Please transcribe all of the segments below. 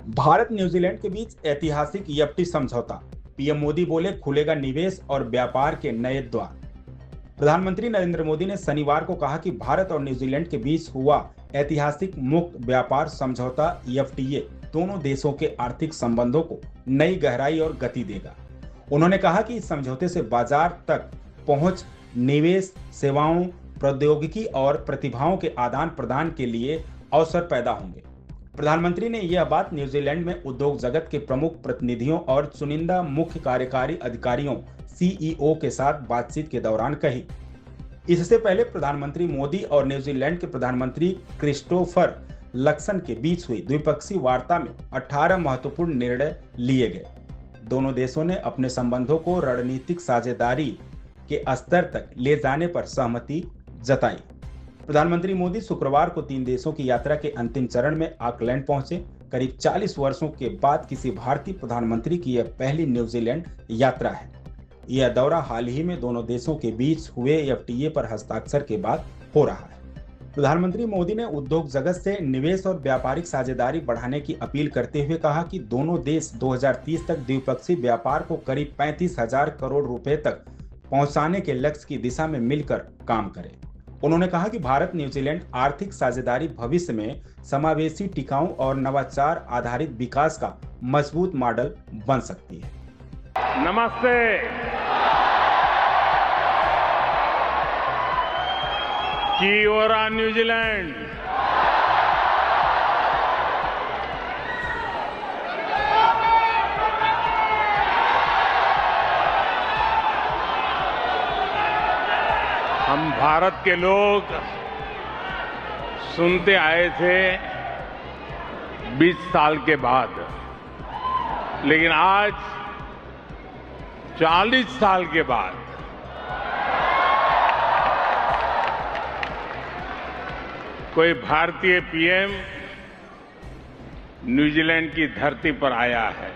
Bharat New Zealand के बीच ऐतिहासिक EFT समझौता। पीएम मोदी बोले खुलेगा निवेश और व्यापार के नए द्वार। प्रधानमंत्री नरेंद्र मोदी ने शनिवार को कहा कि भारत और न्यूजीलैंड के बीच हुआ ऐतिहासिक मुक्त व्यापार समझौता ईएफटीए दोनों देशों के आर्थिक संबंधों को नई गहराई और गति देगा। उन्होंने कहा कि इस समझौते से बाजार तक पहुंच, निवेश, सेवाओं, प्रौद्योगिकी और प्रतिभाओं के आदान प्रदान के लिए अवसर पैदा होंगे। प्रधानमंत्री ने यह बात न्यूजीलैंड में उद्योग जगत के प्रमुख प्रतिनिधियों और चुनिंदा मुख्य कार्यकारी अधिकारियों सीईओ के साथ बातचीत के दौरान कही। इससे पहले प्रधानमंत्री मोदी और न्यूजीलैंड के प्रधानमंत्री क्रिस्टोफर लक्सन के बीच हुई द्विपक्षीय वार्ता में 18 महत्वपूर्ण निर्णय लिए गए। दोनों देशों ने अपने संबंधों को रणनीतिक साझेदारी के स्तर तक ले जाने पर सहमति जताई। प्रधानमंत्री मोदी शुक्रवार को 3 देशों की यात्रा के अंतिम चरण में ऑकलैंड पहुंचे। करीब 40 वर्षों के बाद किसी भारतीय प्रधानमंत्री की यह पहली न्यूजीलैंड यात्रा है। यह दौरा हाल ही में दोनों देशों के बीच हुए एफटीए पर हस्ताक्षर के बाद हो रहा है। प्रधानमंत्री मोदी ने उद्योग जगत से निवेश और व्यापारिक साझेदारी बढ़ाने की अपील करते हुए कहा कि दोनों देश 2030 तक द्विपक्षीय व्यापार को करीब 35,000 करोड़ रुपए तक पहुंचाने के लक्ष्य की दिशा में मिलकर काम करें। उन्होंने कहा कि भारत न्यूजीलैंड आर्थिक साझेदारी भविष्य में समावेशी, टिकाऊ और नवाचार आधारित विकास का मजबूत मॉडल बन सकती है। नमस्ते। कियोरा न्यूजीलैंड। हम भारत के लोग सुनते आए थे 20 साल के बाद, लेकिन आज 40 साल के बाद कोई भारतीय पीएम न्यूजीलैंड की धरती पर आया है।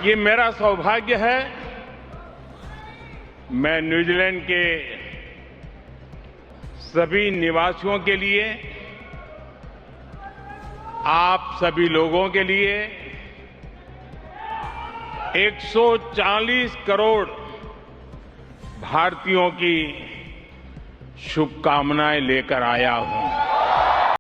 ये मेरा सौभाग्य है। मैं न्यूजीलैंड के सभी निवासियों के लिए, आप सभी लोगों के लिए 140 करोड़ भारतीयों की शुभकामनाएं लेकर आया हूं।